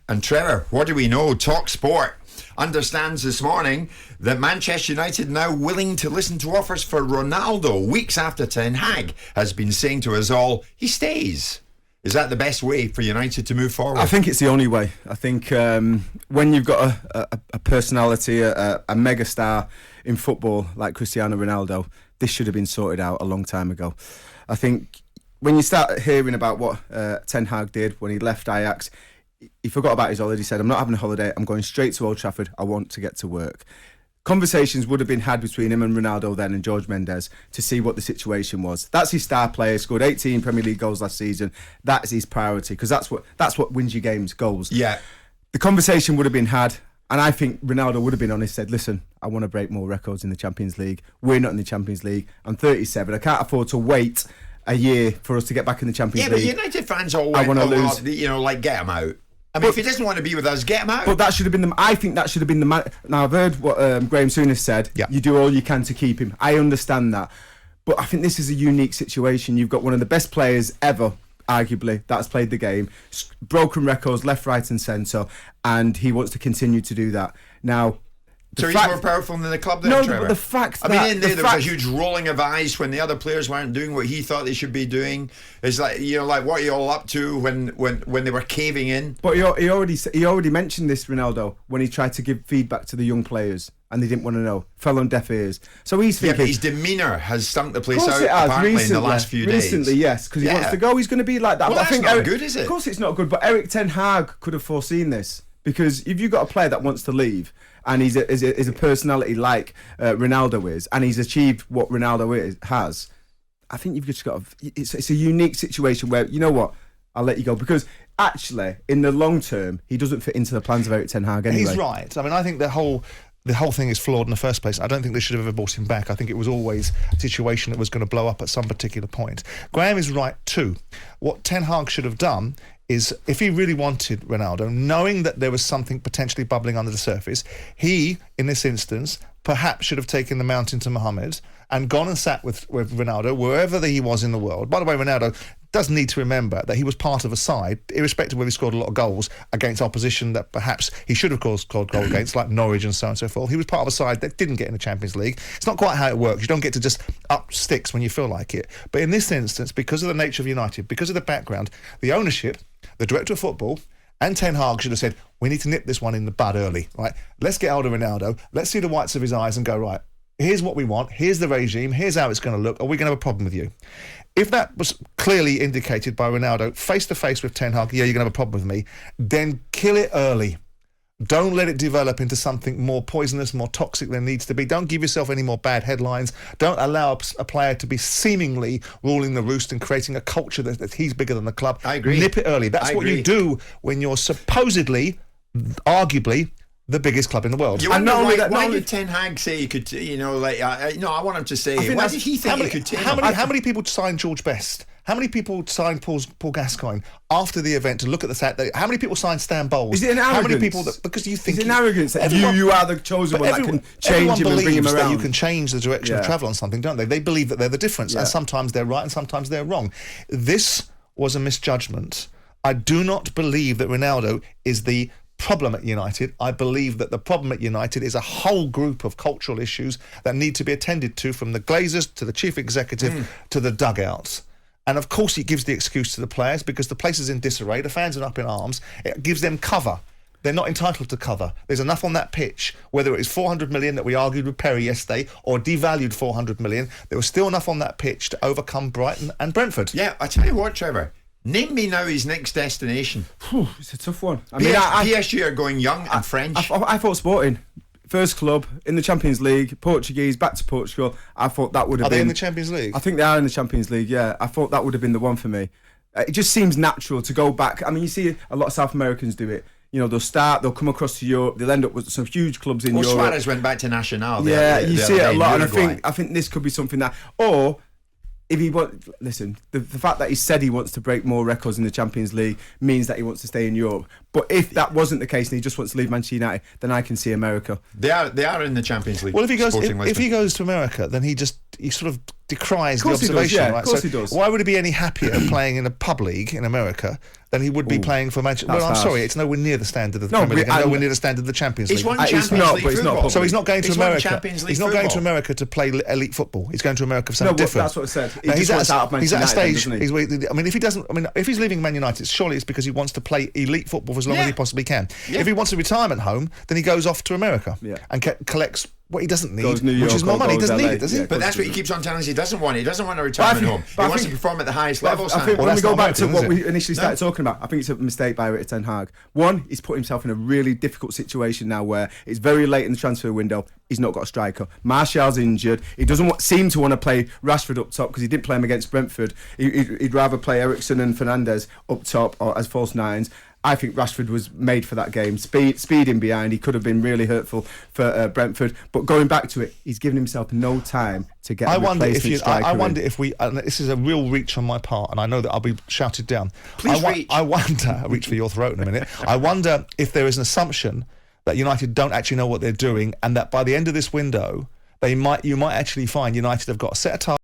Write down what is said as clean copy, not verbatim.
And Trevor, what do we know? talkSPORT understands this morning that Manchester United now willing to listen to offers for Ronaldo weeks after Ten Hag has been saying to us all, he stays. Is that the best way for United to move forward? I think it's the only way. I think when you've got a personality, a megastar in football like Cristiano Ronaldo, this should have been sorted out a long time ago. I think when you start hearing about what Ten Hag did when he left Ajax, he forgot about his holiday. He said, I'm not having a holiday, I'm going straight to Old Trafford, I want to get to work. Conversations would have been had between him and Ronaldo then and George Mendes to see what the situation was. That's his star player, scored 18 Premier League goals last season. That's his priority, because that's what wins you games, goals. Yeah. The conversation would have been had, and I think Ronaldo would have been honest, said, listen, I want to break more records in the Champions League. We're not in the Champions League. I'm 37. I can't afford to wait a year for us to get back in the Champions League. Yeah, but United fans all went, get him out. I mean, if he doesn't want to be with us, get him out. But that should have been I think that should have been the man. Now, I've heard what Graham Souness said. Yeah. You do all you can to keep him. I understand that. But I think this is a unique situation. You've got one of the best players ever, arguably, that's played the game. Broken records left, right and centre. And he wants to continue to do that. Now, so he's more powerful than the club then, Trevor? But the fact that... there was a huge rolling of eyes when the other players weren't doing what he thought they should be doing. It's like, what are you all up to when they were caving in? But he already mentioned this, Ronaldo, when he tried to give feedback to the young players and they didn't want to know. Fell on deaf ears. So he's thinking... Yeah, but his demeanour has stunk the place out, apparently, in the last few days. Recently, yes, because he wants to go. He's going to be like that. Well, but that's not good, is it? Of course it's not good, but Eric Ten Hag could have foreseen this. Because if you've got a player that wants to leave and he's a personality like Ronaldo is, and he's achieved what Ronaldo has, I think you've just got it's a unique situation where, you know what, I'll let you go. Because actually, in the long term, he doesn't fit into the plans of Eric Ten Hag anyway. He's right. I mean, I think the whole thing is flawed in the first place. I don't think they should have ever brought him back. I think it was always a situation that was going to blow up at some particular point. Graham is right too. What Ten Hag should have done is, if he really wanted Ronaldo, knowing that there was something potentially bubbling under the surface, he, in this instance, perhaps should have taken the mountain to Mohammed and gone and sat with Ronaldo wherever he was in the world. By the way, Ronaldo does need to remember that he was part of a side, irrespective of whether he scored a lot of goals against opposition that perhaps he should have scored goal against, like Norwich and so on and so forth. He was part of a side that didn't get in the Champions League. It's not quite how it works. You don't get to just up sticks when you feel like it. But in this instance, because of the nature of United, because of the background, the ownership, the director of football, and Ten Hag should have said, we need to nip this one in the bud early, right? Let's get hold of Ronaldo. Let's see the whites of his eyes and go, right, here's what we want. Here's the regime. Here's how it's going to look. Are we going to have a problem with you? If that was clearly indicated by Ronaldo, face-to-face with Ten Hag, yeah, you're going to have a problem with me, then kill it early. Don't let it develop into something more poisonous, more toxic than it needs to be. Don't give yourself any more bad headlines. Don't allow a player to be seemingly ruling the roost and creating a culture that he's bigger than the club. I agree. Nip it early. That's what you do when you're supposedly, arguably, the biggest club in the world. You wonder why did Ten Hag say he could, I want him to say, why did he think he could take him? How many people signed George Best? How many people signed Paul Gascoigne after the event to look at the fact that... How many people signed Stan Bowles? Is it an arrogance? How many people because you think... Is it an arrogance that you are the chosen one that can change him and bring him around? That you can change the direction of travel on something, don't they? They believe that they're the difference, and sometimes they're right and sometimes they're wrong. This was a misjudgment. I do not believe that Ronaldo is the problem at United. I believe that the problem at United is a whole group of cultural issues that need to be attended to, from the Glazers to the chief executive to the dugouts. And of course it gives the excuse to the players because the place is in disarray, the fans are up in arms. It gives them cover. They're not entitled to cover. There's enough on that pitch, whether it was 400 million that we argued with Perry yesterday or devalued 400 million, there was still enough on that pitch to overcome Brighton and Brentford. Yeah, I tell you what, Trevor, name me now his next destination. It's a tough one. PSG are going young and French. I thought Sporting. First club in the Champions League, Portuguese, back to Portugal. I thought that would have been... Are they in the Champions League? I think they are in the Champions League, yeah. I thought that would have been the one for me. It just seems natural to go back. I mean, you see a lot of South Americans do it. They'll come across to Europe, they'll end up with some huge clubs in Europe. Suarez went back to Nacional. Yeah, you see it a lot, and I think this could be something that... Or... If he the fact that he said he wants to break more records in the Champions League means that he wants to stay in Europe. But if that wasn't the case and he just wants to leave Manchester United, then I can see America. They are in the Champions League. Well, if he goes Sporting if he Lisbon. goes to America, then he sort of decries the Of course he does, observation. yeah, right? of course So he does. why would he be any happier playing in a pub league in America than he would be playing for Manchester? that's Well, I'm harsh. sorry, it's nowhere near the standard of the No, Premier League, and and- nowhere near the standard of the Champions League. He's won It's Champions not, League but it's not football. public. So he's not going to He's won America. Champions League He's not going to football. America to play elite football. He's going to America for No, something but different. that's what I said. He Now, just wants out of he's at a Manchester United, stage. doesn't he? I mean, if he doesn't, I mean, if he's leaving Man United, surely it's because he wants to play elite football for as long as Yeah. he possibly can. Yeah. If he wants a retirement home, then he goes off to America Yeah. and collects what he doesn't need, Goes New which York is more or money. He goes doesn't need LA. it, does he? Yeah. But that's what he keeps on telling us he doesn't want. He doesn't want a But I retirement think- home. but He I wants to think- perform at the highest But level, I Sam. think Well, when we that's go not back to American, what is we it? initially started talking about, I think it's a mistake by Erik ten Hag. One, he's put himself in a really difficult situation now where it's very late in the transfer window. He's not got a striker. Martial's injured. He doesn't seem to want to play Rashford up top because he didn't play him against Brentford. He'd rather play Eriksen and Fernandes up top or as false nines. I think Rashford was made for that game. Speeding behind, he could have been really hurtful for Brentford. But going back to it, he's given himself no time to get a replacement striker I in. wonder if we. And this is a real reach on my part, and I know that I'll be shouted down. Please reach. I wonder. I'll reach for your throat in a minute. I wonder if there is an assumption that United don't actually know what they're doing, and that by the end of this window, you might actually find United have got a set of targets.